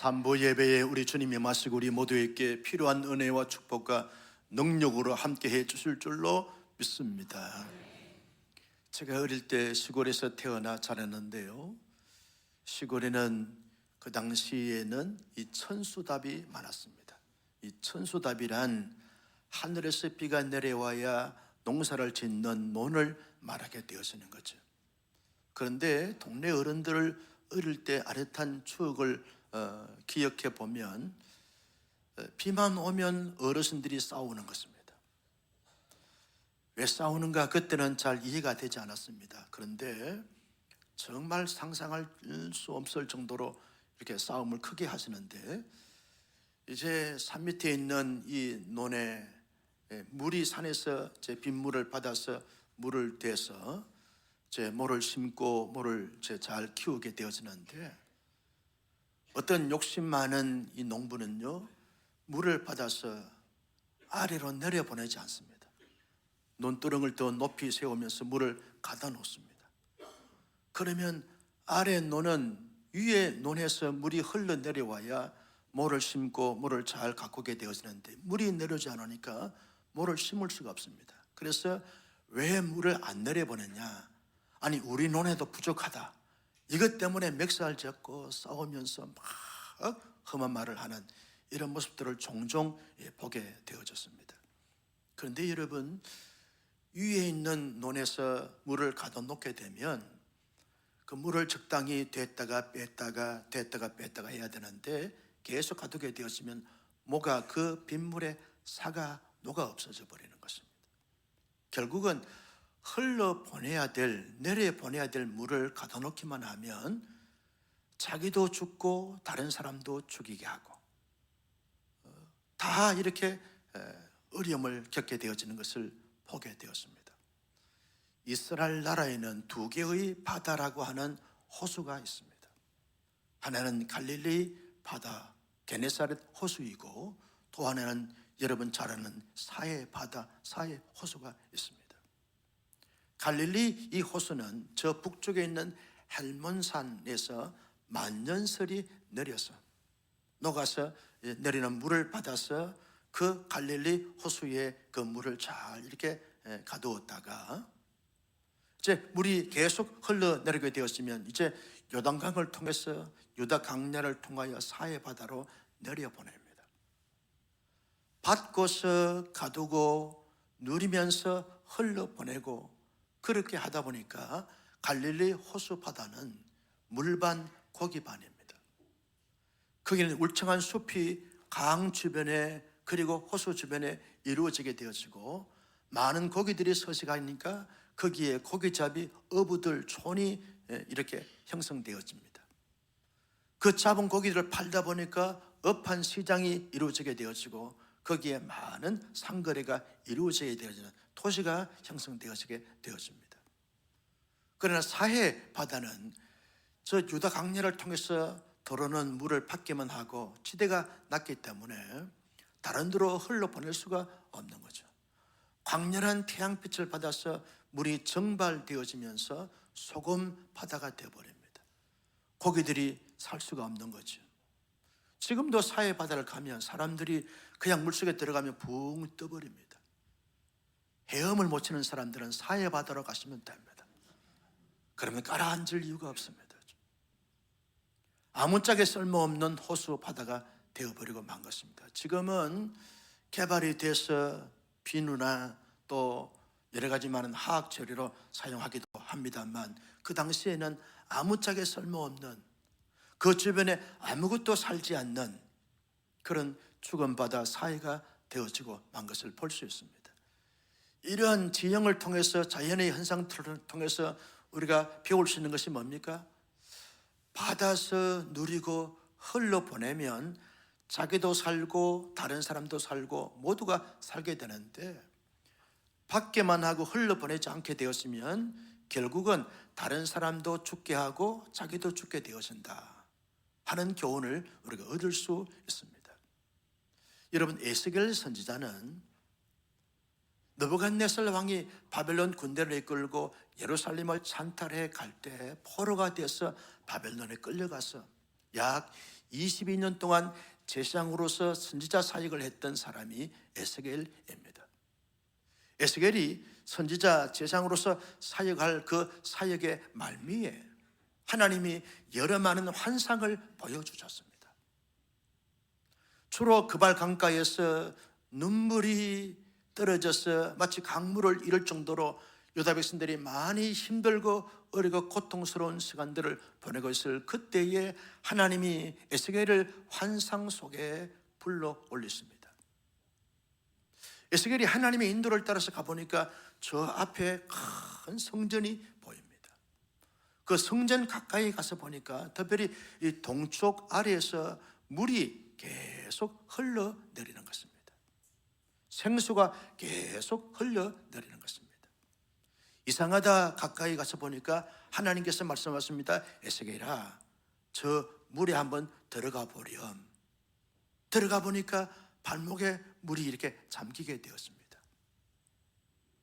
삼부 예배에 우리 주님이 마시고 우리 모두에게 필요한 은혜와 축복과 능력으로 함께해 주실 줄로 믿습니다. 제가 어릴 때 시골에서 태어나 자랐는데요, 시골에는 그 당시에는 이 천수답이 많았습니다. 이 천수답이란 하늘에서 비가 내려와야 농사를 짓는 논을 말하게 되어지는 거죠. 그런데 동네 어른들을 어릴 때 아련한 추억을 기억해 보면 비만 오면 어르신들이 싸우는 것입니다. 왜 싸우는가 그때는 잘 이해가 되지 않았습니다. 그런데 정말 상상할 수 없을 정도로 이렇게 싸움을 크게 하시는데, 이제 산 밑에 있는 이 논에 물이 산에서 제 빗물을 받아서 물을 대서 제 모를 심고 모를 잘 키우게 되어지는데, 어떤 욕심 많은 이 농부는요, 물을 받아서 아래로 내려보내지 않습니다. 논두렁을 더 높이 세우면서 물을 가다 놓습니다. 그러면 아래 논은 위에 논에서 물이 흘러내려와야 모를 심고 모를 잘 가꾸게 되어지는데, 물이 내려오지 않으니까 모를 심을 수가 없습니다. 그래서 왜 물을 안 내려보내냐, 아니 우리 논에도 부족하다, 이것 때문에 멱살 잡고 싸우면서 막 험한 말을 하는 이런 모습들을 종종 보게 되어졌습니다. 그런데 여러분, 위에 있는 논에서 물을 가둬놓게 되면 그 물을 적당히 됐다가 뺐다가 됐다가 뺐다가 해야 되는데, 계속 가두게 되었으면 뭐가 그 빗물에 사가 녹아 없어져 버리는 것입니다. 결국은 흘러보내야 될, 내려보내야 될 물을 가둬놓기만 하면 자기도 죽고 다른 사람도 죽이게 하고 다 이렇게 어려움을 겪게 되어지는 것을 보게 되었습니다. 이스라엘 나라에는 두 개의 바다라고 하는 호수가 있습니다. 하나는 갈릴리 바다, 게네사렛 호수이고, 또 하나는 여러분 잘 아는 사해 바다, 사해 호수가 있습니다. 갈릴리 이 호수는 저 북쪽에 있는 헬몬산에서 만년설이 내려서 녹아서 내리는 물을 받아서 그 갈릴리 호수에 그 물을 잘 이렇게 가두었다가, 이제 물이 계속 흘러내리게 되었으면 이제 요단강을 통해서 유다 강야를 통하여 사해 바다로 내려보냅니다. 받고서 가두고 누리면서 흘러보내고, 그렇게 하다 보니까 갈릴리 호수 바다는 물반 고기반입니다. 거기는 울창한 숲이 강 주변에 그리고 호수 주변에 이루어지게 되어지고, 많은 고기들이 서식하니까 거기에 고기잡이 어부들 촌이 이렇게 형성되어집니다. 그 잡은 고기들을 팔다 보니까 업한 시장이 이루어지게 되어지고, 거기에 많은 상거래가 이루어지게 되어지는 도시가 형성되어지게 되어집니다. 그러나 사해 바다는 저 유다 강야를 통해서 들어오는 물을 받기만 하고 지대가 낮기 때문에 다른 데로 흘러보낼 수가 없는 거죠. 광렬한 태양빛을 받아서 물이 증발되어지면서 소금 바다가 되어버립니다. 고기들이 살 수가 없는 거죠. 지금도 사해 바다를 가면 사람들이 그냥 물속에 들어가면 붕 떠버립니다. 헤엄을 못 치는 사람들은 사해 바다로 가시면 됩니다. 그러면 가라앉을 이유가 없습니다. 아무짝에 쓸모없는 호수 바다가 되어버리고 만 것입니다. 지금은 개발이 돼서 비누나 또 여러 가지 많은 화학 재료로 사용하기도 합니다만, 그 당시에는 아무짝에 쓸모없는, 그 주변에 아무것도 살지 않는 그런 죽은 바다 사해가 되어지고 만 것을 볼 수 있습니다. 이러한 지형을 통해서, 자연의 현상들을 통해서 우리가 배울 수 있는 것이 뭡니까? 받아서 누리고 흘러보내면 자기도 살고 다른 사람도 살고 모두가 살게 되는데, 받게만 하고 흘러보내지 않게 되었으면 결국은 다른 사람도 죽게 하고 자기도 죽게 되어진다 하는 교훈을 우리가 얻을 수 있습니다. 여러분, 에스겔 선지자는 느부갓네살 왕이 바벨론 군대를 이끌고 예루살렘을 찬탈해 갈 때 포로가 되어서 바벨론에 끌려가서 약 22년 동안 제사장으로서 선지자 사역을 했던 사람이 에스겔입니다. 에스겔이 선지자 제사장으로서 사역할 그 사역의 말미에 하나님이 여러 많은 환상을 보여주셨습니다. 주로 그발 강가에서 눈물이 떨어져서 마치 강물을 잃을 정도로 유다 백성들이 많이 힘들고 어리고 고통스러운 시간들을 보내고 있을 그때에 하나님이 에스겔을 환상 속에 불러 올렸습니다. 에스겔이 하나님의 인도를 따라서 가보니까 저 앞에 큰 성전이 보입니다. 그 성전 가까이 가서 보니까 특별히 이 동쪽 아래에서 물이 계속 흘러내리는 것입니다. 생수가 계속 흘러내리는 것입니다. 이상하다 가까이 가서 보니까 하나님께서 말씀하십니다. 에스겔아, 저 물에 한번 들어가 보렴. 들어가 보니까 발목에 물이 이렇게 잠기게 되었습니다.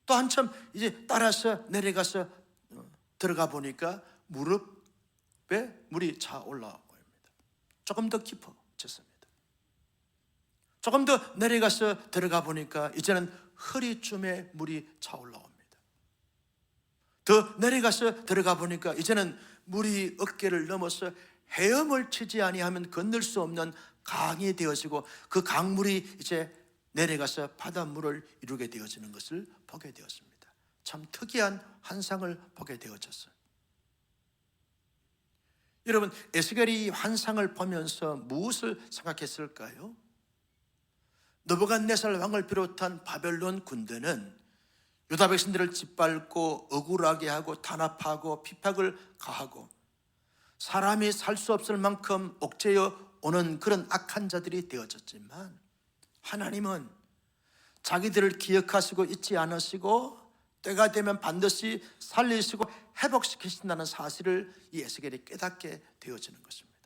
또 한참 이제 따라서 내려가서 들어가 보니까 무릎에 물이 차 올라옵니다. 조금 더 깊어졌습니다. 조금 더 내려가서 들어가 보니까 이제는 허리쯤에 물이 차 올라옵니다. 더 내려가서 들어가 보니까 이제는 물이 어깨를 넘어서 헤엄을 치지 아니하면 건널 수 없는 강이 되어지고 그 강물이 이제 내려가서 바닷물을 이루게 되어지는 것을 보게 되었습니다. 참 특이한 환상을 보게 되어졌어요. 여러분, 에스겔이 환상을 보면서 무엇을 생각했을까요? 느부갓네살 왕을 비롯한 바벨론 군대는 유다 백성들을 짓밟고 억울하게 하고 탄압하고 핍박을 가하고 사람이 살 수 없을 만큼 옥죄어 오는 그런 악한 자들이 되어졌지만 하나님은 자기들을 기억하시고 잊지 않으시고 때가 되면 반드시 살리시고 회복시키신다는 사실을 이 에스겔이 깨닫게 되어지는 것입니다.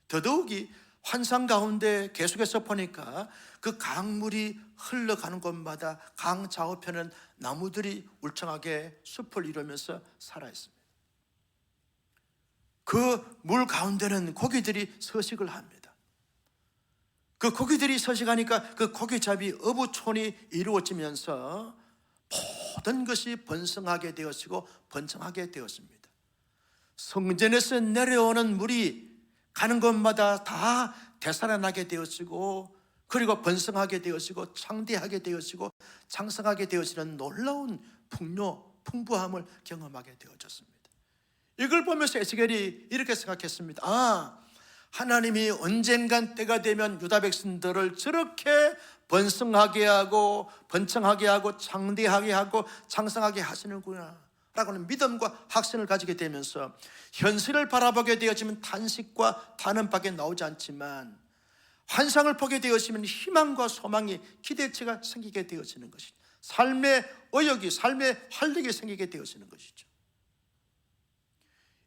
더더욱이 환상 가운데 계속해서 보니까 그 강물이 흘러가는 곳마다 강 좌우편은 나무들이 울창하게 숲을 이루면서 살아있습니다. 그 물 가운데는 고기들이 서식을 합니다. 그 고기들이 서식하니까 그 고기잡이 어부촌이 이루어지면서 모든 것이 번성하게 되었고 번창하게 되었습니다. 성전에서 내려오는 물이 가는 곳마다 다 되살아나게 되어지고 그리고 번성하게 되어지고 창대하게 되어지고 장성하게 되어지는 놀라운 풍부함을 경험하게 되어졌습니다. 이걸 보면서 에스겔이 이렇게 생각했습니다. 하나님이 언젠간 때가 되면 유다 백성들을 저렇게 번성하게 하고 번창하게 하고 창대하게 하고 장성하게 하시는구나 라고는 믿음과 확신을 가지게 되면서 현실을 바라보게 되어지면 탄식과 탄원밖에 나오지 않지만 환상을 보게 되어지면 희망과 소망이 기대치가 생기게 되어지는 것이죠. 삶의 의욕이 삶의 활력이 생기게 되어지는 것이죠.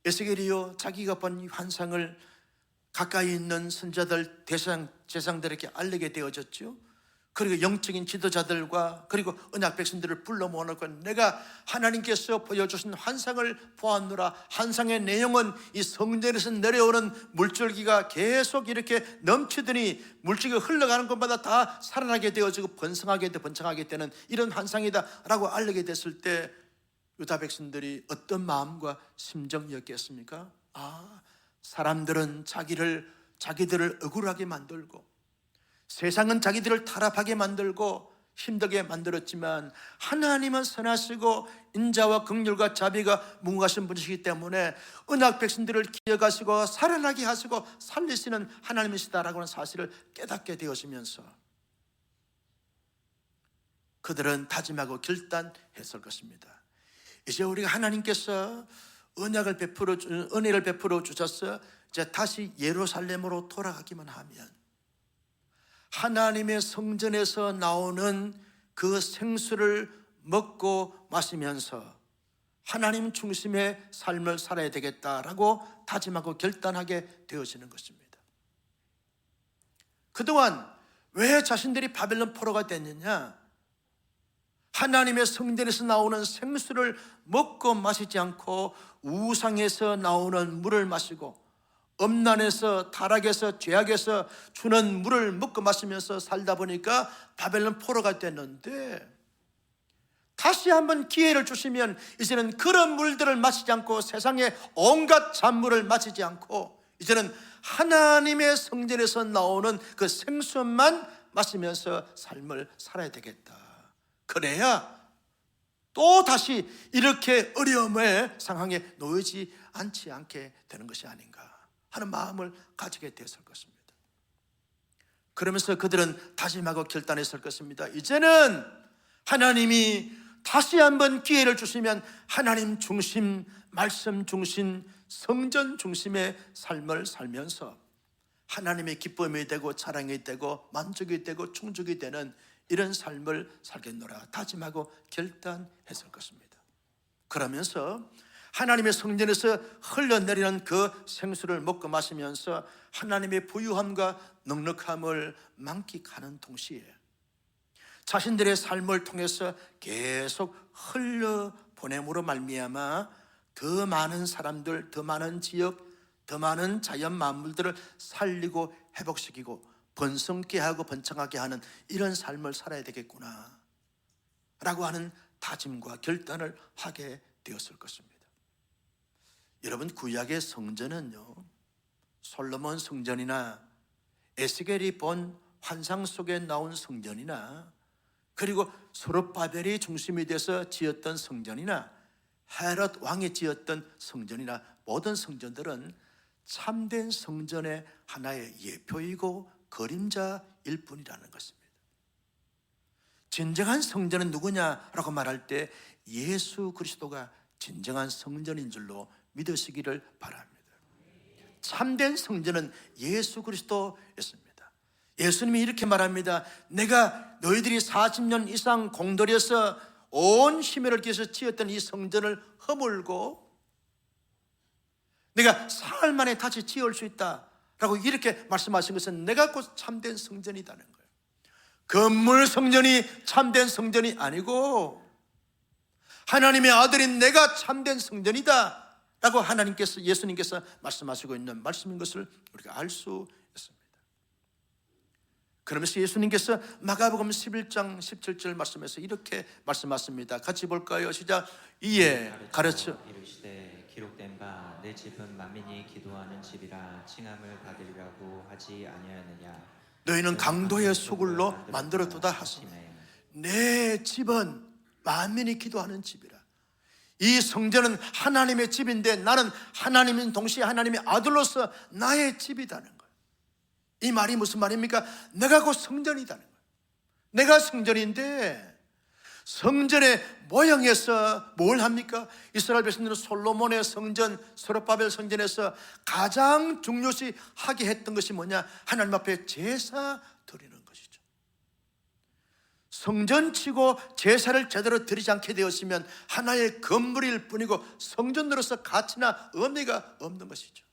에스겔이요 자기가 본 이 환상을 가까이 있는 선자들 제사장들에게 알리게 되어졌죠. 그리고 영적인 지도자들과 그리고 언약 백성들을 불러 모아놓고 내가 하나님께서 보여주신 환상을 보았노라. 환상의 내용은 이 성전에서 내려오는 물줄기가 계속 이렇게 넘치더니 물줄기가 흘러가는 곳마다 다 살아나게 되어지고 번성하게 되는 이런 환상이다 라고 알리게 됐을 때 유다 백성들이 어떤 마음과 심정이었겠습니까? 사람들은 자기들을 억울하게 만들고 세상은 자기들을 타락하게 만들고 힘들게 만들었지만 하나님은 선하시고 인자와 긍휼과 자비가 무궁하신 분이시기 때문에 언약 백성들을 기억하시고 살아나게 하시고 살리시는 하나님이시다라고 하는 사실을 깨닫게 되어지면서 그들은 다짐하고 결단했을 것입니다. 이제 우리가 하나님께서 은혜를 베풀어 주셔서 이제 다시 예루살렘으로 돌아가기만 하면 하나님의 성전에서 나오는 그 생수를 먹고 마시면서 하나님 중심의 삶을 살아야 되겠다라고 다짐하고 결단하게 되어지는 것입니다. 그동안 왜 자신들이 바벨론 포로가 됐느냐? 하나님의 성전에서 나오는 생수를 먹고 마시지 않고 우상에서 나오는 물을 마시고 엄난에서 타락에서 죄악에서 주는 물을 먹고 마시면서 살다 보니까 바벨론 포로가 됐는데, 다시 한번 기회를 주시면 이제는 그런 물들을 마시지 않고 세상의 온갖 잔물을 마시지 않고 이제는 하나님의 성전에서 나오는 그 생수만 마시면서 삶을 살아야 되겠다. 그래야 또 다시 이렇게 어려움의 상황에 놓이지 않게 되는 것이 아닌가 하는 마음을 가지게 되었을 것입니다. 그러면서 그들은 다짐하고 결단했을 것입니다. 이제는 하나님이 다시 한번 기회를 주시면 하나님 중심, 말씀 중심, 성전 중심의 삶을 살면서 하나님의 기쁨이 되고 자랑이 되고 만족이 되고 충족이 되는 이런 삶을 살겠노라 다짐하고 결단했을 것입니다. 그러면서 하나님의 성전에서 흘러내리는 그 생수를 먹고 마시면서 하나님의 부유함과 넉넉함을 만끽하는 동시에 자신들의 삶을 통해서 계속 흘려보냄으로 말미암아 더 많은 사람들, 더 많은 지역, 더 많은 자연 만물들을 살리고 회복시키고 번성케 하고 번창하게 하는 이런 삶을 살아야 되겠구나 라고 하는 다짐과 결단을 하게 되었을 것입니다. 여러분, 구약의 성전은요, 솔로몬 성전이나 에스겔이 본 환상 속에 나온 성전이나 그리고 소르바벨이 중심이 돼서 지었던 성전이나 헤롯 왕이 지었던 성전이나 모든 성전들은 참된 성전의 하나의 예표이고 그림자일 뿐이라는 것입니다. 진정한 성전은 누구냐라고 말할 때 예수 그리스도가 진정한 성전인 줄로 믿으시기를 바랍니다. 참된 성전은 예수 그리스도였습니다. 예수님이 이렇게 말합니다. 내가 너희들이 40년 이상 공들여서 온 힘을 기해서 지었던 이 성전을 허물고 내가 사흘 만에 다시 지을 수 있다라고 이렇게 말씀하신 것은 내가 곧 참된 성전이라는 거예요. 건물 성전이 참된 성전이 아니고 하나님의 아들인 내가 참된 성전이다 라고 하나님께서, 예수님께서 말씀하시고 있는 말씀인 것을 우리가 알 수 있습니다. 그러면서 예수님께서 마가복음 11장 17절 말씀에서 이렇게 말씀하십니다. 같이 볼까요? 시작. 이에 가르쳐 이르시되 기록된 바 내 집은 만민이 기도하는 집이라 칭함을 받으리라고 하지 아니하느냐. 너희는 강도의 소굴로 만들어두다 하시네. 내 집은 만민이 기도하는 집이라. 이 성전은 하나님의 집인데 나는 하나님인 동시에 하나님의 아들로서 나의 집이라는 거예요. 이 말이 무슨 말입니까? 내가 곧 성전이라는 거예요. 내가 성전인데 성전의 모형에서 뭘 합니까? 이스라엘 백성들은 솔로몬의 성전, 소르바벨 성전에서 가장 중요시 하게 했던 것이 뭐냐? 하나님 앞에 제사 드리는 것이죠. 성전치고 제사를 제대로 드리지 않게 되었으면 하나의 건물일 뿐이고 성전으로서 가치나 의미가 없는 것이죠.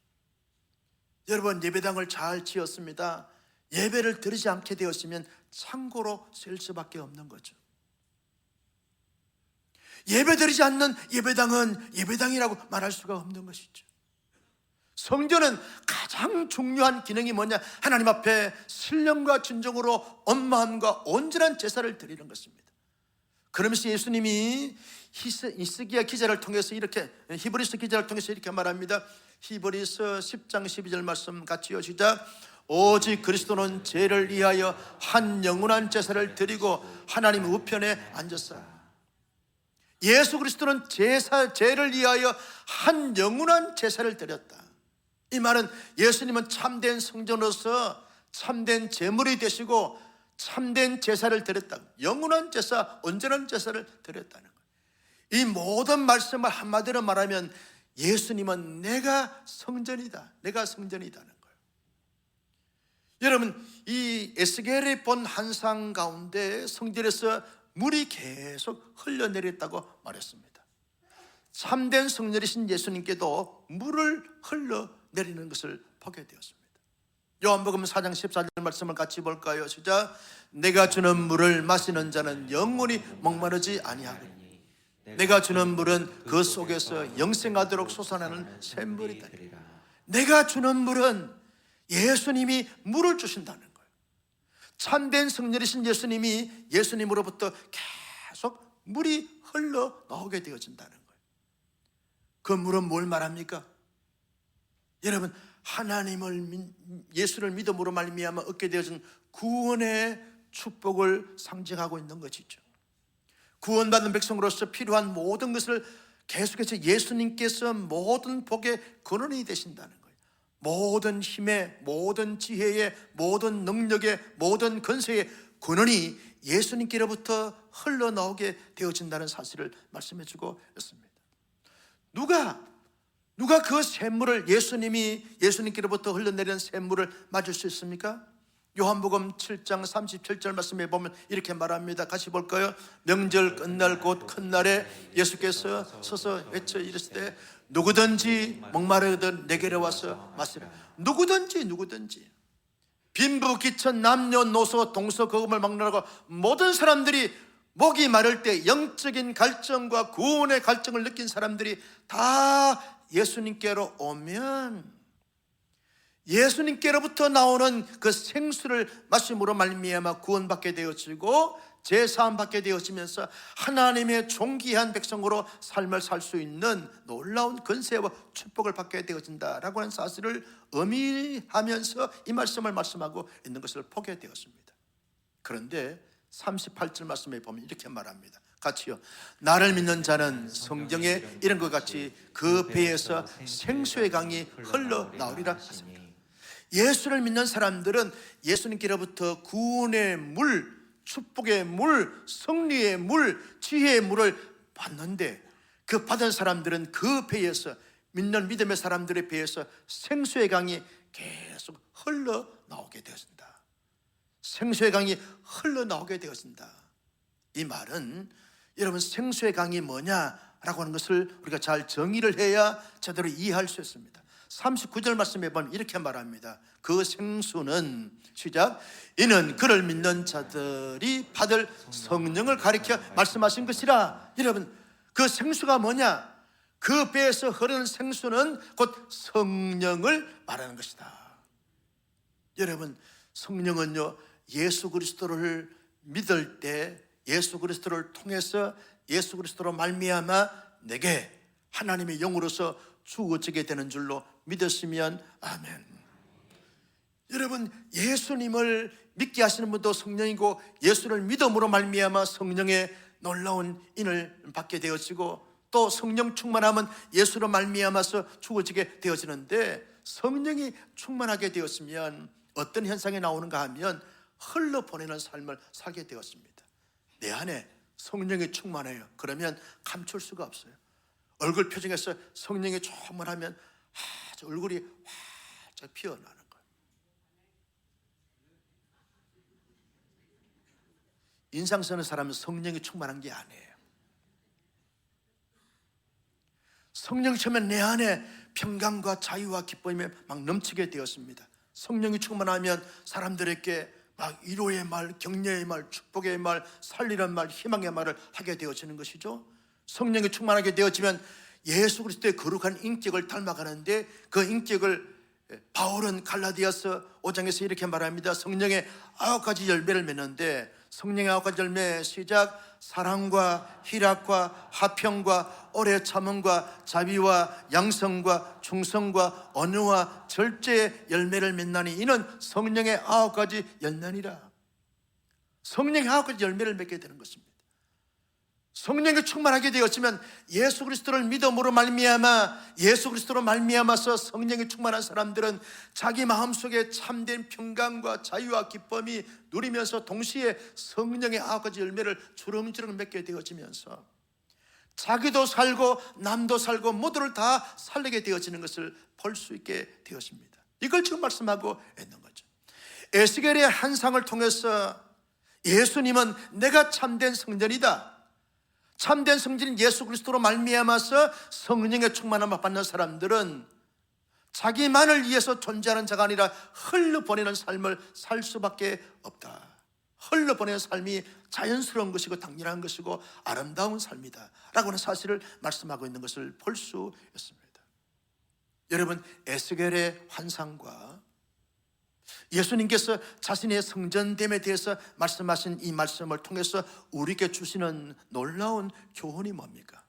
여러분, 예배당을 잘 지었습니다. 예배를 드리지 않게 되었으면 창고로 쓸 수밖에 없는 거죠. 예배드리지 않는 예배당은 예배당이라고 말할 수가 없는 것이죠. 성전은 가장 중요한 기능이 뭐냐? 하나님 앞에 신령과 진정으로 온 마음과 온전한 제사를 드리는 것입니다. 그러면서 예수님이 히스기야 기자를 통해서 이렇게, 히브리서 기자를 통해서 이렇게 말합니다. 히브리서 10장 12절 말씀 같이요. 시작. 오직 그리스도는 죄를 위하여 한 영원한 제사를 드리고 하나님 우편에 앉았사. 예수 그리스도는 죄를 위하여 한 영원한 제사를 드렸다. 이 말은 예수님은 참된 성전으로서 참된 제물이 되시고 참된 제사를 드렸다. 영원한 제사, 온전한 제사를 드렸다는 거예요. 이 모든 말씀을 한마디로 말하면 예수님은 내가 성전이다, 내가 성전이다는 거예요. 여러분, 이 에스겔이 본 환상 가운데 성전에서 물이 계속 흘러내렸다고 말했습니다. 참된 성전이신 예수님께도 물을 흘러내리는 것을 보게 되었습니다. 요한복음 4장 14절 말씀을 같이 볼까요? 시작. 내가 주는 물을 마시는 자는 영원히 목마르지 아니하리니 내가 주는 물은 그 속에서 영생하도록 솟아나는 샘물이다. 내가 주는 물은 예수님이 물을 주신다는 거예요. 참된 성령이신 예수님이 예수님으로부터 계속 물이 흘러나오게 되어진다는 거예요. 그 물은 뭘 말합니까? 여러분, 예수를 믿음으로 말미암아 얻게 되어진 구원의 축복을 상징하고 있는 것이죠. 구원받은 백성으로서 필요한 모든 것을 계속해서 예수님께서 모든 복의 근원이 되신다는 거예요. 모든 힘의, 모든 지혜의, 모든 능력의, 모든 권세의 근원이 예수님께로부터 흘러나오게 되어진다는 사실을 말씀해주고 있습니다. 누가 그 샘물을, 예수님께로부터 흘러내리는 샘물을 맞을 수 있습니까? 요한복음 7장 37절 말씀에 보면 이렇게 말합니다. 같이 볼까요? 명절 끝날 곧 큰 날에 예수께서 서서 외쳐 이르시되 누구든지 목마르거든 내게로 와서 마시라. 누구든지 빈부 기천 남녀노소 동서고금을 막론하고 모든 사람들이 목이 마를 때 영적인 갈증과 구원의 갈증을 느낀 사람들이 다 예수님께로 오면 예수님께로부터 나오는 그 생수를 마심으로 말미암아 구원받게 되어지고 제사함 받게 되어지면서 하나님의 존귀한 백성으로 삶을 살 수 있는 놀라운 권세와 축복을 받게 되어진다라고 하는 사실을 의미하면서 이 말씀을 말씀하고 있는 것을 보게 되었습니다. 그런데 38절 말씀에 보면 이렇게 말합니다. 같이요. 나를 믿는 자는 성경에 이런 것 같이 그 배에서 생수의 강이 흘러나오리라 하십니다. 예수를 믿는 사람들은 예수님께로부터 구원의 물, 축복의 물, 승리의 물, 지혜의 물을 받는데 그 받은 사람들은 그 배에서, 믿는 믿음의 사람들의 배에서 생수의 강이 계속 흘러나오게 되어진다. 생수의 강이 흘러나오게 되어진다. 이 말은 여러분, 생수의 강이 뭐냐라고 하는 것을 우리가 잘 정의를 해야 제대로 이해할 수 있습니다. 39절 말씀에 보면 이렇게 말합니다. 그 생수는, 시작, 이는 그를 믿는 자들이 받을 성령을 가리켜 말씀하신 것이라. 여러분, 그 생수가 뭐냐? 그 배에서 흐르는 생수는 곧 성령을 말하는 것이다. 여러분, 성령은요, 예수 그리스도를 믿을 때 예수 그리스도를 통해서 예수 그리스도로 말미암아 내게 하나님의 영으로서 주어지게 되는 줄로 믿었으면 아멘. 여러분, 예수님을 믿게 하시는 분도 성령이고 예수를 믿음으로 말미암아 성령의 놀라운 인을 받게 되어지고 또 성령 충만하면 예수로 말미암아서 주어지게 되어지는데, 성령이 충만하게 되었으면 어떤 현상이 나오는가 하면 흘러보내는 삶을 살게 되었습니다. 내 안에 성령이 충만해요. 그러면 감출 수가 없어요. 얼굴 표정에서 성령이 충만하면 얼굴이 활짝 피어나는 거예요. 인상 쓰는 사람은 성령이 충만한 게 아니에요. 성령이 처음에 내 안에 평강과 자유와 기쁨이 막 넘치게 되었습니다. 성령이 충만하면 사람들에게 막 위로의 말, 격려의 말, 축복의 말, 살리는 말, 희망의 말을 하게 되어지는 것이죠. 성령이 충만하게 되어지면 예수 그리스도의 거룩한 인격을 닮아가는데, 그 인격을 바울은 갈라디아서 5장에서 이렇게 말합니다. 성령의 9가지 열매를 맺는데, 성령의 9가지 열매, 시작, 사랑과 희락과 화평과 오래 참음과 자비와 양성과 충성과 온유와 절제의 열매를 맺나니 이는 성령의 9가지 열매니라. 성령의 9가지 열매를 맺게 되는 것입니다. 성령이 충만하게 되었으면 예수 그리스도를 믿음으로 말미암아, 예수 그리스도로 말미암아서 성령이 충만한 사람들은 자기 마음속에 참된 평강과 자유와 기쁨이 누리면서 동시에 성령의 9가지 열매를 주렁주렁 맺게 되어지면서 자기도 살고 남도 살고 모두를 다 살리게 되어지는 것을 볼 수 있게 되었습니다. 이걸 지금 말씀하고 있는 거죠. 에스겔의 환상을 통해서 예수님은 내가 참된 성전이다, 참된 성전인 예수 그리스도로 말미암아서 성령의 충만함을 받는 사람들은 자기만을 위해서 존재하는 자가 아니라 흘러보내는 삶을 살 수밖에 없다. 흘러보내는 삶이 자연스러운 것이고 당연한 것이고 아름다운 삶이다 라고 하는 사실을 말씀하고 있는 것을 볼 수 있습니다. 여러분, 에스겔의 환상과 예수님께서 자신의 성전됨에 대해서 말씀하신 이 말씀을 통해서 우리에게 주시는 놀라운 교훈이 뭡니까?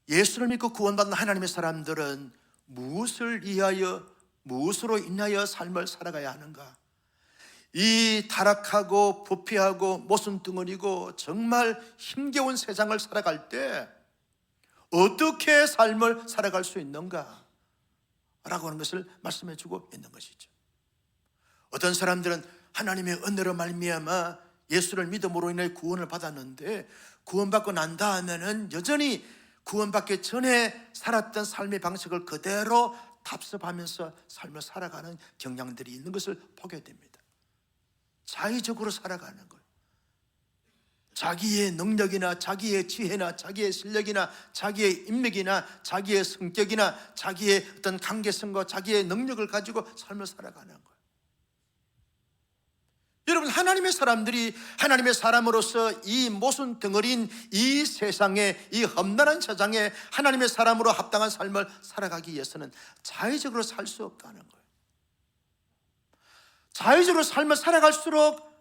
예수를 믿고 구원받는 하나님의 사람들은 무엇을 위하여, 무엇으로 인하여 삶을 살아가야 하는가? 이 타락하고 부패하고 모순덩어리고 정말 힘겨운 세상을 살아갈 때 어떻게 삶을 살아갈 수 있는가? 라고 하는 것을 말씀해 주고 있는 것이죠. 어떤 사람들은 하나님의 은혜로 말미암아 예수를 믿음으로 인해 구원을 받았는데 구원받고 난 다음에는 여전히 구원받기 전에 살았던 삶의 방식을 그대로 답습하면서 삶을 살아가는 경향들이 있는 것을 보게 됩니다. 자의적으로 살아가는 거예요. 자기의 능력이나 자기의 지혜나 자기의 실력이나 자기의 인맥이나 자기의 성격이나 자기의 어떤 관계성과 자기의 능력을 가지고 삶을 살아가는 거예요. 여러분, 하나님의 사람들이 하나님의 사람으로서 이 모순 덩어리인 이 세상에, 이 험난한 세상에 하나님의 사람으로 합당한 삶을 살아가기 위해서는 자의적으로 살 수 없다는 거예요. 자의적으로 삶을 살아갈수록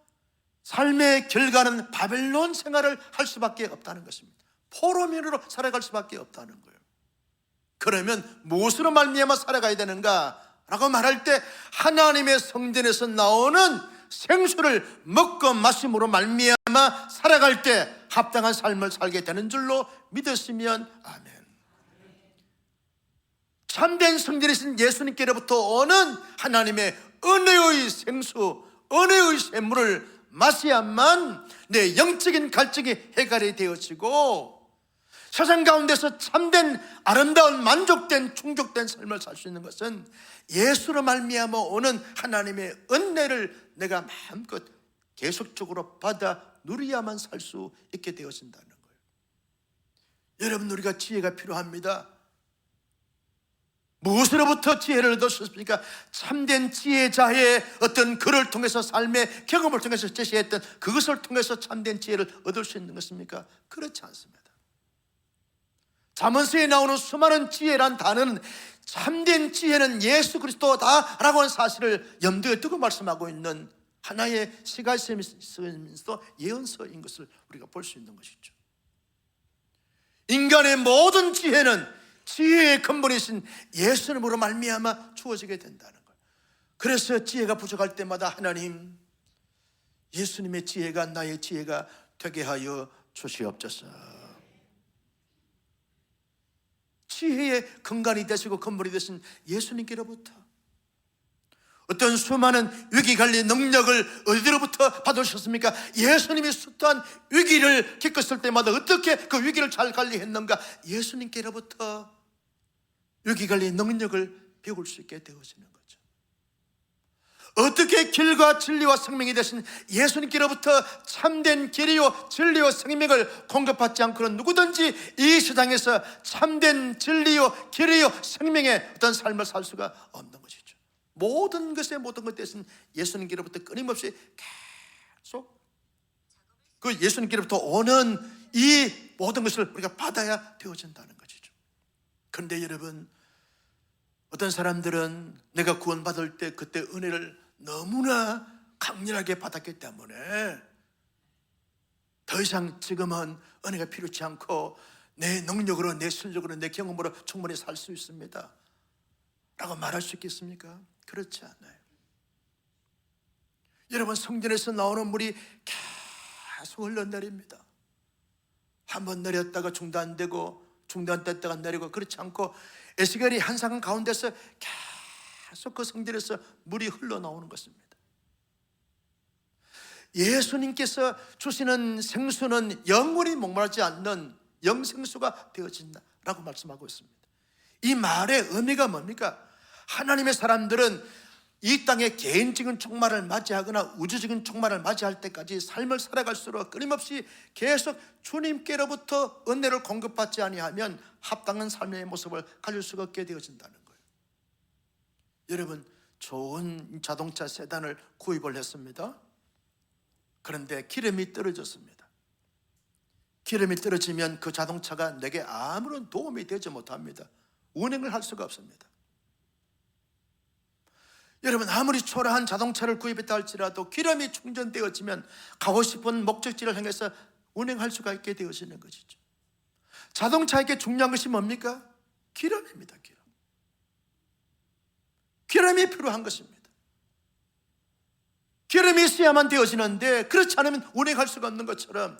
삶의 결과는 바벨론 생활을 할 수밖에 없다는 것입니다. 포로민으로 살아갈 수밖에 없다는 거예요. 그러면 무엇으로 말미암아 살아가야 되는가? 라고 말할 때 하나님의 성전에서 나오는 생수를 먹고 마심으로 말미암아 살아갈 때 합당한 삶을 살게 되는 줄로 믿었으면 아멘. 참된 성전이신 예수님께로부터 오는 하나님의 은혜의 생수, 은혜의 샘물을 마시야만 내 영적인 갈증이 해결이 되어지고 세상 가운데서 참된 아름다운 만족된 충족된 삶을 살 수 있는 것은 예수로 말미암아 오는 하나님의 은혜를 내가 마음껏 계속적으로 받아 누려야만 살 수 있게 되어진다는 거예요. 여러분, 우리가 지혜가 필요합니다. 무엇으로부터 지혜를 얻으셨습니까? 참된 지혜자의 어떤 글을 통해서 삶의 경험을 통해서 제시했던 그것을 통해서 참된 지혜를 얻을 수 있는 것입니까? 그렇지 않습니다. 잠언서에 나오는 수많은 지혜란 단어는 참된 지혜는 예수 그리스도다라고 하는 사실을 염두에 두고 말씀하고 있는 하나의 시가시면서 예언서인 것을 우리가 볼 수 있는 것이죠. 인간의 모든 지혜는 지혜의 근본이신 예수님으로 말미암아 주어지게 된다는 거예요. 그래서 지혜가 부족할 때마다 하나님, 예수님의 지혜가 나의 지혜가 되게 하여 주시옵소서. 지혜의 근간이 되시고 근본이 되신 예수님께로부터 어떤 수많은 위기관리 능력을 어디로부터 받으셨습니까? 예수님이 숱한 위기를 겪었을 때마다 어떻게 그 위기를 잘 관리했는가? 예수님께로부터 위기관리 능력을 배울 수 있게 되어지는 거죠. 어떻게 길과 진리와 생명이 되신 예수님께로부터 참된 길이요 진리요 생명을 공급받지 않고는 누구든지 이 세상에서 참된 진리요 길이요 생명의 어떤 삶을 살 수가 없는 것이죠. 모든 것의 모든 것 대신 예수님께로부터 끊임없이 계속 그 예수님께로부터 오는 이 모든 것을 우리가 받아야 되어진다는 것이죠. 그런데 여러분, 어떤 사람들은 내가 구원받을 때 그때 은혜를 너무나 강렬하게 받았기 때문에 더 이상 지금은 은혜가 필요치 않고 내 능력으로, 내 실력으로, 내 경험으로 충분히 살 수 있습니다 라고 말할 수 있겠습니까? 그렇지 않아요. 여러분, 성전에서 나오는 물이 계속 흘러내립니다. 한번 내렸다가 중단되고 중단됐다가 내리고, 그렇지 않고 에스겔이 환상 가운데서 계속 그 성전에서 물이 흘러나오는 것입니다. 예수님께서 주시는 생수는 영원히 목마르지 않는 영생수가 되어진다라고 말씀하고 있습니다. 이 말의 의미가 뭡니까? 하나님의 사람들은 이 땅의 개인적인 종말을 맞이하거나 우주적인 종말을 맞이할 때까지 삶을 살아갈수록 끊임없이 계속 주님께로부터 은혜를 공급받지 아니하면 합당한 삶의 모습을 가질 수가 없게 되어진다는 거예요. 여러분, 좋은 자동차 세단을 구입을 했습니다. 그런데 기름이 떨어졌습니다. 기름이 떨어지면 그 자동차가 내게 아무런 도움이 되지 못합니다. 운행을 할 수가 없습니다. 여러분, 아무리 초라한 자동차를 구입했다 할지라도 기름이 충전되어지면 가고 싶은 목적지를 향해서 운행할 수가 있게 되어지는 것이죠. 자동차에게 중요한 것이 뭡니까? 기름입니다. 기름이 필요한 것입니다. 기름이 있어야만 되어지는데, 그렇지 않으면 운행할 수가 없는 것처럼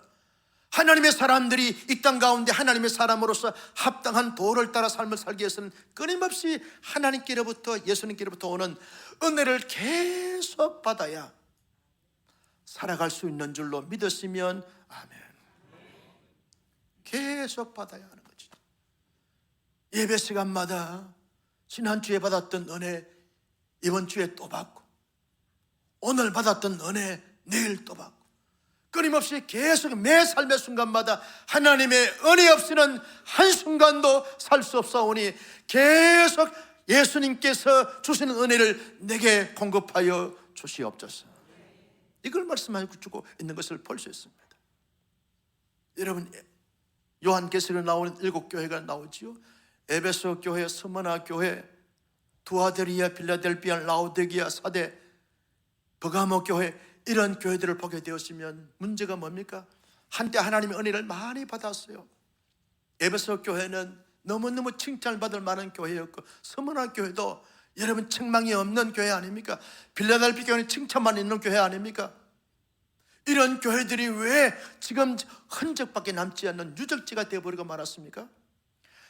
하나님의 사람들이 이 땅 가운데 하나님의 사람으로서 합당한 도를 따라 삶을 살기 위해서는 끊임없이 하나님께로부터, 예수님께로부터 오는 은혜를 계속 받아야 살아갈 수 있는 줄로 믿었으면 아멘. 계속 받아야 하는 거죠. 예배 시간마다 지난주에 받았던 은혜 이번 주에 또 받고, 오늘 받았던 은혜 내일 또 받고, 끊임없이 계속 매 삶의 순간마다 하나님의 은혜 없이는 한순간도 살 수 없사오니 계속 예수님께서 주시는 은혜를 내게 공급하여 주시옵소서. 이걸 말씀하고 주고 있는 것을 볼 수 있습니다. 여러분, 요한계시록에 나오는 7교회가 나오지요. 에베소 교회, 스무나 교회, 두아데리아, 빌라델비아, 라오디게아, 사대, 버가모 교회, 이런 교회들을 보게 되었으면 문제가 뭡니까? 한때 하나님의 은혜를 많이 받았어요. 에베소 교회는 너무너무 칭찬을 받을 만한 교회였고, 스무나 교회도 여러분 책망이 없는 교회 아닙니까? 빌라델비아 교회는 칭찬만 있는 교회 아닙니까? 이런 교회들이 왜 지금 흔적밖에 남지 않는 유적지가 되어버리고 말았습니까?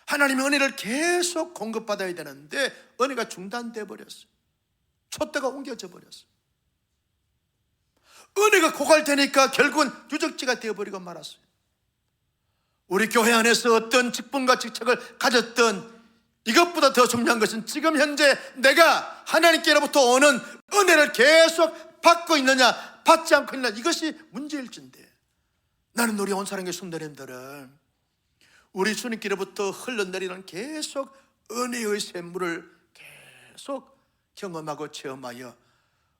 하나님의 은혜를 계속 공급받아야 되는데 은혜가 중단되어 버렸어요. 촛대가 옮겨져 버렸어요. 은혜가 고갈되니까 결국은 유적지가 되어버리고 말았어요. 우리 교회 안에서 어떤 직분과 직책을 가졌던, 이것보다 더 중요한 것은 지금 현재 내가 하나님께로부터 오는 은혜를 계속 받고 있느냐 받지 않고 있느냐, 이것이 문제일진데, 나는 우리 온 사랑의 성도님들은 우리 주님께로부터 흘러내리는 계속 은혜의 샘물을 계속 경험하고 체험하여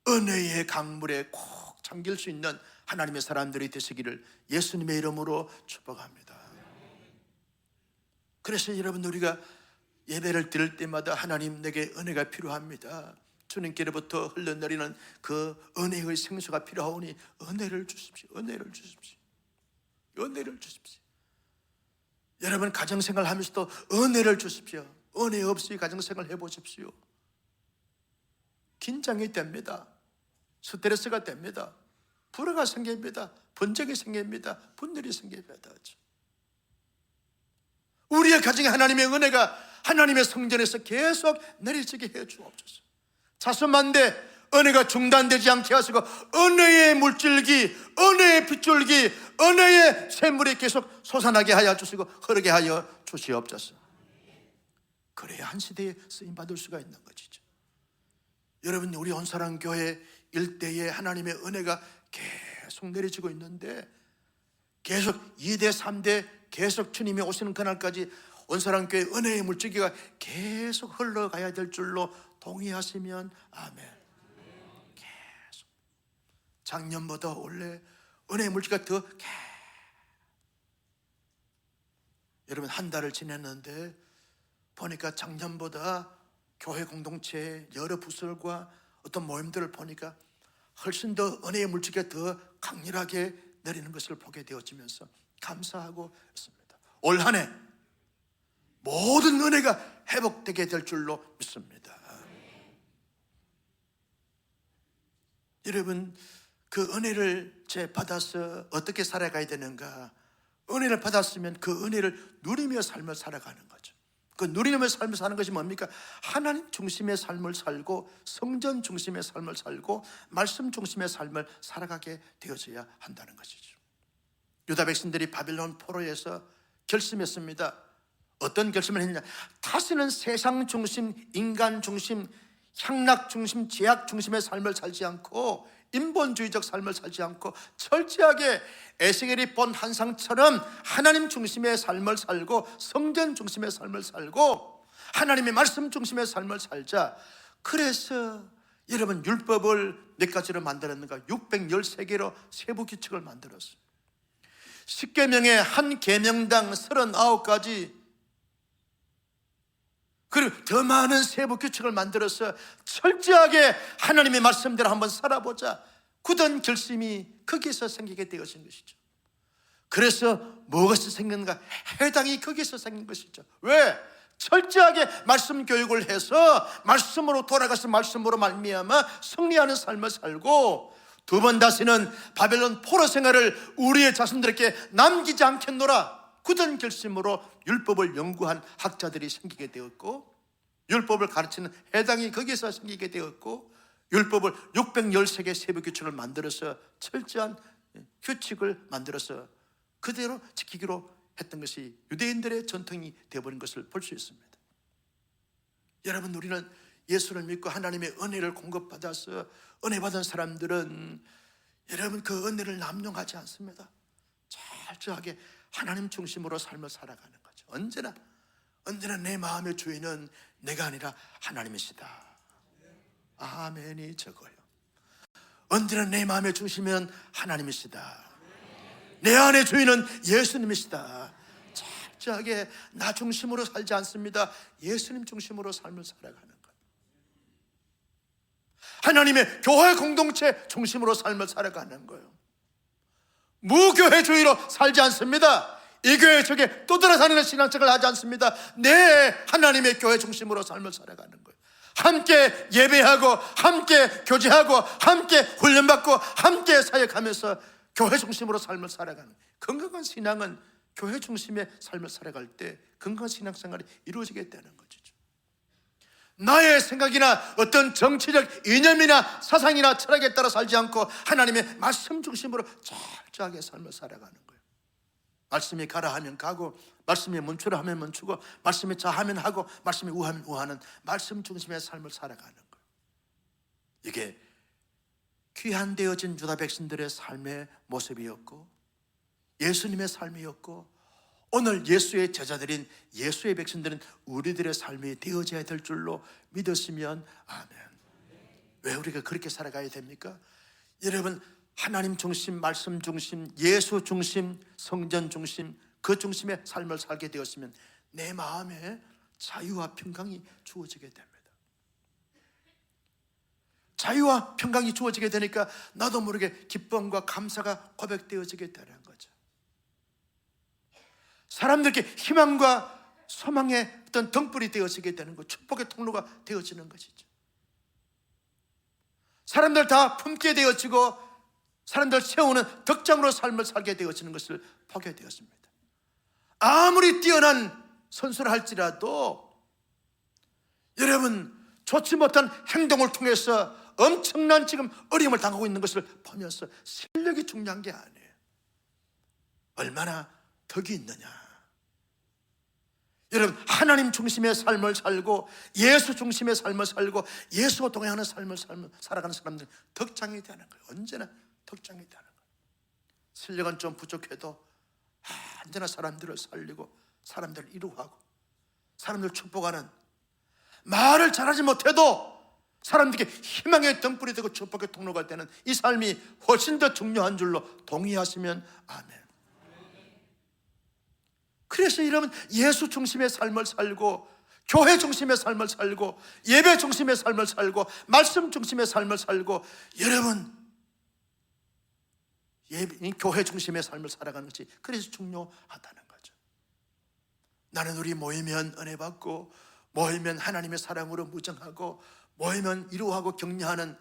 은혜의 강물에 꼭 잠길 수 있는 하나님의 사람들이 되시기를 예수님의 이름으로 축복합니다. 그래서 여러분, 우리가 예배를 드릴 때마다 하나님, 내게 은혜가 필요합니다, 주님께로부터 흘러내리는 그 은혜의 생수가 필요하오니 은혜를 주십시오. 은혜를 주십시오. 은혜를 주십시오. 여러분, 가정생활 하면서도 은혜를 주십시오. 은혜 없이 가정생활 해보십시오. 긴장이 됩니다. 스트레스가 됩니다. 불화가 생깁니다. 분쟁이 생깁니다. 분열이 생깁니다. 우리의 가정에 하나님의 은혜가 하나님의 성전에서 계속 내리치게 해 주옵소서. 자수만대 은혜가 중단되지 않게 하시고 은혜의 물줄기, 은혜의 빗줄기, 은혜의 샘물이 계속 솟아나게 하여 주시고 흐르게 하여 주시옵소서. 그래야 한 시대에 쓰임받을 수가 있는 것이죠. 여러분, 우리 온사랑교회 일대에 하나님의 은혜가 계속 내려지고 있는데, 계속 2대 3대 계속 주님이 오시는 그날까지 온사랑교회 은혜의 물줄기가 계속 흘러가야 될 줄로 동의하시면 아멘. 계속 작년보다 올해 은혜의 물줄기가 더 여러분, 한 달을 지냈는데 보니까 작년보다 교회 공동체 여러 부설과 어떤 모임들을 보니까 훨씬 더 은혜의 물줄기가 더 강렬하게 내리는 것을 보게 되어지면서 감사하고 있습니다. 올 한 해 모든 은혜가 회복되게 될 줄로 믿습니다. 여러분, 그 은혜를 받아서 어떻게 살아가야 되는가? 은혜를 받았으면 그 은혜를 누리며 삶을 살아가는 거죠. 그 누리며 삶을 사는 것이 뭡니까? 하나님 중심의 삶을 살고 성전 중심의 삶을 살고 말씀 중심의 삶을 살아가게 되어져야 한다는 것이죠. 유다 백성들이 바빌론 포로에서 결심했습니다. 어떤 결심을 했냐? 다시는 세상 중심, 인간 중심, 향락 중심, 제약 중심의 삶을 살지 않고 인본주의적 삶을 살지 않고 철저하게 에스겔이 본 환상처럼 하나님 중심의 삶을 살고 성전 중심의 삶을 살고 하나님의 말씀 중심의 삶을 살자. 그래서 여러분, 율법을 몇 가지로 만들었는가? 613개로 세부 규칙을 만들었어요. 10계명에 한 계명당 39가지 그리고 더 많은 세부 규칙을 만들어서 철저하게 하나님의 말씀대로 한번 살아보자. 굳은 결심이 거기서 생기게 되어진 것이죠. 그래서 무엇이 생겼는가? 해당이 거기서 생긴 것이죠. 왜? 철저하게 말씀 교육을 해서 말씀으로 돌아가서 말씀으로 말미암아 승리하는 삶을 살고, 두 번 다시는 바벨론 포로 생활을 우리의 자손들에게 남기지 않겠노라 굳은 결심으로 율법을 연구한 학자들이 생기게 되었고, 율법을 가르치는 해당이 거기서 생기게 되었고, 율법을 613개 세부 규칙을 만들어서 철저한 규칙을 만들어서 그대로 지키기로 했던 것이 유대인들의 전통이 되어버린 것을 볼 수 있습니다. 여러분, 우리는 예수를 믿고 하나님의 은혜를 공급받아서 은혜 받은 사람들은 여러분 그 은혜를 남용하지 않습니다. 철저하게 하나님 중심으로 삶을 살아가는 거죠. 언제나 내 마음의 주인은 내가 아니라 하나님이시다. 아멘이 저거요. 언제나 내 마음의 중심은 하나님이시다. 내 안의 주인은 예수님이시다. 철저하게 나 중심으로 살지 않습니다. 예수님 중심으로 삶을 살아가는 거예요. 하나님의 교회 공동체 중심으로 삶을 살아가는 거예요. 무교회주의로 살지 않습니다. 이 교회 저게 떠돌아다니는 신앙생활을 하지 않습니다. 내 하나님의 교회 중심으로 삶을 살아가는 거예요. 함께 예배하고 함께 교제하고 함께 훈련받고 함께 사역하면서 교회 중심으로 삶을 살아가는, 건강한 신앙은 교회 중심의 삶을 살아갈 때 건강한 신앙생활이 이루어지게 되는 거죠. 나의 생각이나 어떤 정치적 이념이나 사상이나 철학에 따라 살지 않고 하나님의 말씀 중심으로 철저하게 삶을 살아가는 거예요. 말씀이 가라 하면 가고, 말씀이 멈추라 하면 멈추고, 말씀이 자하면 하고, 말씀이 우하면 우하는 말씀 중심의 삶을 살아가는 거예요. 이게 귀한 되어진 유다 백성들의 삶의 모습이었고, 예수님의 삶이었고, 오늘 예수의 제자들인 예수의 백성들은 우리들의 삶이 되어져야 될 줄로 믿었으면 아멘. 왜 우리가 그렇게 살아가야 됩니까? 여러분, 하나님 중심, 말씀 중심, 예수 중심, 성전 중심, 그 중심의 삶을 살게 되었으면 내 마음에 자유와 평강이 주어지게 됩니다. 자유와 평강이 주어지게 되니까 나도 모르게 기쁨과 감사가 고백되어지게 되는 거죠. 사람들에게 희망과 소망의 어떤 등불이 되어지게 되는 것, 축복의 통로가 되어지는 것이죠. 사람들 다 품게 되어지고 사람들 세우는 덕장으로 삶을 살게 되어지는 것을 보게 되었습니다. 아무리 뛰어난 선수를 할지라도 여러분, 좋지 못한 행동을 통해서 엄청난 지금 어려움을 당하고 있는 것을 보면서 실력이 중요한 게 아니에요. 얼마나 덕이 있느냐. 여러분, 하나님 중심의 삶을 살고 예수 중심의 삶을 살고 예수와 동행하는 삶을 살아가는 사람들은 덕장이 되는 거예요. 언제나 덕장이 되는 거예요. 실력은 좀 부족해도 언제나 사람들을 살리고 사람들을 이루하고 사람들을 축복하는, 말을 잘하지 못해도 사람들에게 희망의 등불이 되고 축복의 통로가 되는 이 삶이 훨씬 더 중요한 줄로 동의하시면 아멘. 그래서 여러분, 예수 중심의 삶을 살고 교회 중심의 삶을 살고 예배 중심의 삶을 살고 말씀 중심의 삶을 살고 여러분, 교회 중심의 삶을 살아가는 것이 그래서 중요하다는 거죠. 나는 우리 모이면 은혜 받고 모이면 하나님의 사랑으로 무장하고 모이면 이루하고 격려하는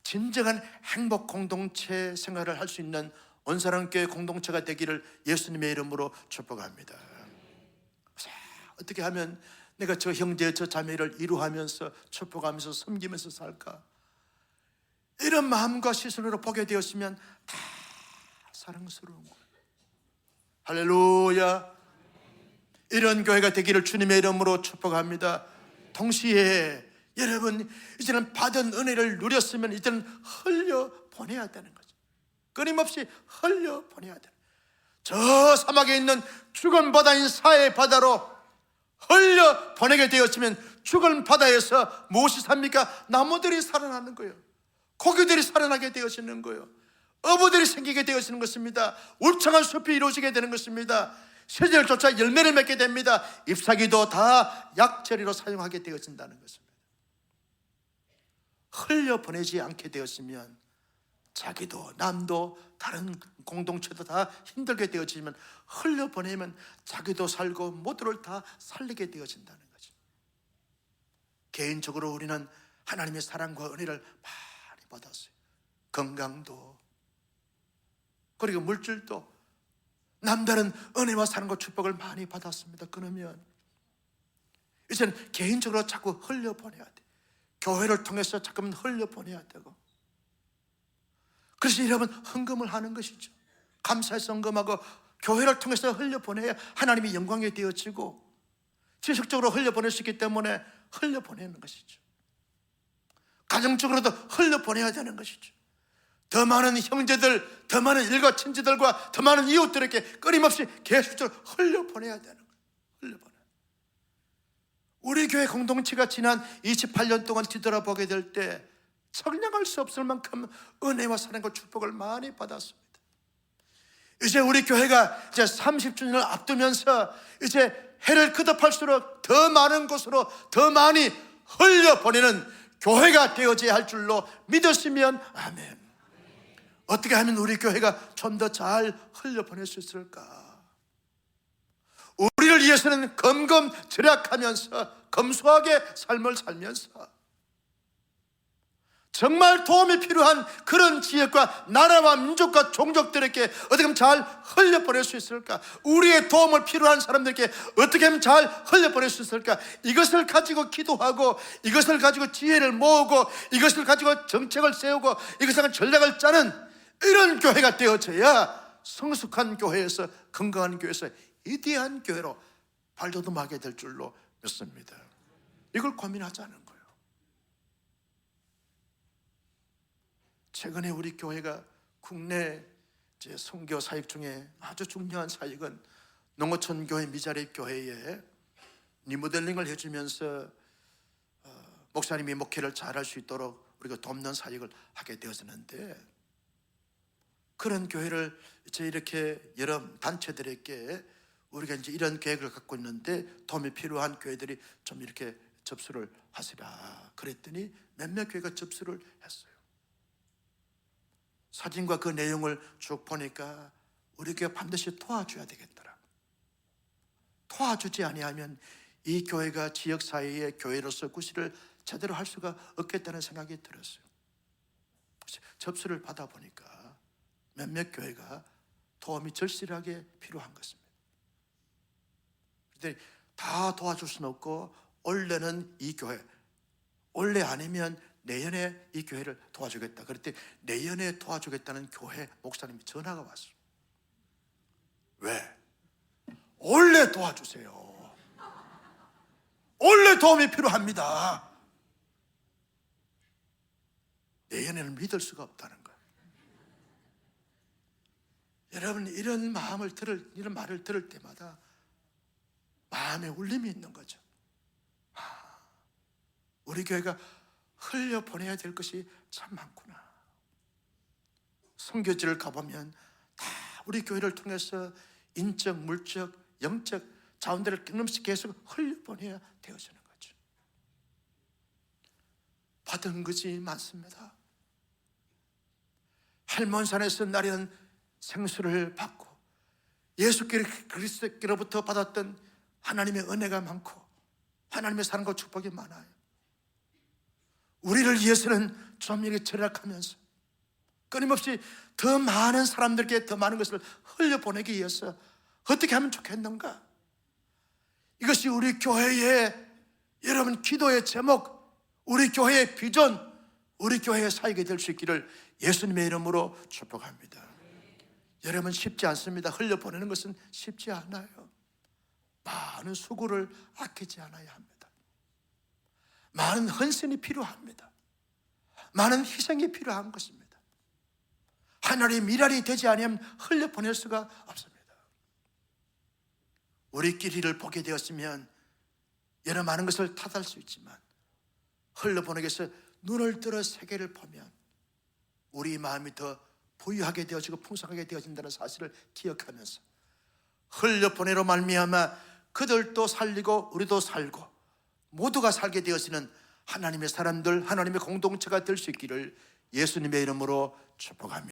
진정한 행복 공동체 생활을 할 수 있는 온사랑교회 공동체가 되기를 예수님의 이름으로 축복합니다. 자, 어떻게 하면 내가 저 형제 저 자매를 이루하면서 축복하면서 섬기면서 살까? 이런 마음과 시선으로 보게 되었으면 다 사랑스러운 거예요. 할렐루야. 이런 교회가 되기를 주님의 이름으로 축복합니다. 동시에 여러분, 이제는 받은 은혜를 누렸으면 이제는 흘려보내야 되는 거죠. 끊임없이 흘려보내야 돼요. 저 사막에 있는 죽은 바다인 사해 바다로 흘려보내게 되었으면 죽은 바다에서 무엇이 삽니까? 나무들이 살아나는 거예요. 고기들이 살아나게 되어지는 거예요. 어부들이 생기게 되어지는 것입니다. 울창한 숲이 이루어지게 되는 것입니다. 시절조차 열매를 맺게 됩니다. 잎사귀도 다 약재리로 사용하게 되어진다는 것입니다. 흘려보내지 않게 되었으면 자기도 남도 다른 공동체도 다 힘들게 되어지면, 흘려보내면 자기도 살고 모두를 다 살리게 되어진다는 거죠. 개인적으로 우리는 하나님의 사랑과 은혜를 많이 받았어요. 건강도, 그리고 물질도, 남다른 은혜와 사랑과 축복을 많이 받았습니다. 그러면 이제는 개인적으로 자꾸 흘려보내야 돼. 교회를 통해서 자꾸만 흘려보내야 되고, 그래서 여러분 헌금을 하는 것이죠. 감사해서 헌금하고 교회를 통해서 흘려보내야 하나님의 영광이 되어지고, 지속적으로 흘려보낼 수 있기 때문에 흘려보내는 것이죠. 가정적으로도 흘려보내야 되는 것이죠. 더 많은 형제들, 더 많은 일가 친지들과 더 많은 이웃들에게 끊임없이 계속적으로 흘려보내야 되는 거예요. 흘려보내. 우리 교회 공동체가 지난 28년 동안 뒤돌아보게 될 때 청량할 수 없을 만큼 은혜와 사랑과 축복을 많이 받았습니다. 이제 우리 교회가 이제 30주년을 앞두면서 이제 해를 거듭할수록 더 많은 곳으로 더 많이 흘려보내는 교회가 되어져야 할 줄로 믿었으면 아멘. 어떻게 하면 우리 교회가 좀 더 잘 흘려보낼 수 있을까? 우리를 위해서는 검검절약하면서 검소하게 삶을 살면서 정말 도움이 필요한 그런 지역과 나라와 민족과 종족들에게 어떻게 하면 잘 흘려보낼 수 있을까? 우리의 도움을 필요한 사람들에게 어떻게 하면 잘 흘려보낼 수 있을까? 이것을 가지고 기도하고, 이것을 가지고 지혜를 모으고, 이것을 가지고 정책을 세우고, 이것을 가지고 전략을 짜는 이런 교회가 되어져야 성숙한 교회에서, 건강한 교회에서 위대한 교회로 발돋움하게 될 줄로 믿습니다. 이걸 고민하자는 거예요. 최근에 우리 교회가 국내 선교 사역 중에 아주 중요한 사역은 농어촌 교회 미자립 교회에 리모델링을 해주면서 목사님이 목회를 잘할 수 있도록 우리가 돕는 사역을 하게 되었는데, 그런 교회를 이제 이렇게 여러 단체들에게 우리가 이제 이런 계획을 갖고 있는데 도움이 필요한 교회들이 좀 이렇게 접수를 하시라 그랬더니 몇몇 교회가 접수를 했어요. 사진과 그 내용을 쭉 보니까 우리 교회 반드시 도와줘야 되겠더라. 도와주지 아니하면 이 교회가 지역사회의 교회로서 구실을 제대로 할 수가 없겠다는 생각이 들었어요. 접수를 받아보니까 몇몇 교회가 도움이 절실하게 필요한 것입니다. 그런데 다 도와줄 수는 없고, 올해는 이 교회, 올해 아니면 내년에 이 교회를 도와주겠다. 그랬더니 내년에 도와주겠다는 교회 목사님이 전화가 왔어요. 왜? 올해 도와주세요. 올해 도움이 필요합니다. 내년에는 믿을 수가 없다는 거예요. 여러분, 이런 말을 들을 때마다 마음에 울림이 있는 거죠. 우리 교회가 흘려보내야 될 것이 참 많구나. 선교지를 가보면 다 우리 교회를 통해서 인적, 물적, 영적 자원들을 끊임없이 계속 흘려보내야 되어지는 거죠. 받은 것이 많습니다. 할몬산에서 나리는 생수를 받고 예수 그리스도께로부터 받았던 하나님의 은혜가 많고 하나님의 사랑과 축복이 많아요. 우리를 위해서는 좀 이렇게 절약하면서 끊임없이 더 많은 사람들에게 더 많은 것을 흘려보내기 위해서 어떻게 하면 좋겠는가? 이것이 우리 교회의, 여러분, 기도의 제목, 우리 교회의 비전, 우리 교회의 사역이 될 수 있기를 예수님의 이름으로 축복합니다. 여러분, 쉽지 않습니다. 흘려보내는 것은 쉽지 않아요. 많은 수고를 아끼지 않아야 합니다. 많은 헌신이 필요합니다. 많은 희생이 필요한 것입니다. 하늘의 미랄이 되지 않으면 흘려보낼 수가 없습니다. 우리끼리를 보게 되었으면 여러 많은 것을 탓할 수 있지만 흘려보내기 위해서 눈을 들어 세계를 보면 우리 마음이 더 부유하게 되어지고 풍성하게 되어진다는 사실을 기억하면서 흘려보내로 말미암아 그들도 살리고 우리도 살고 모두가 살게 되어지는 하나님의 사람들, 하나님의 공동체가 될 수 있기를 예수님의 이름으로 축복합니다.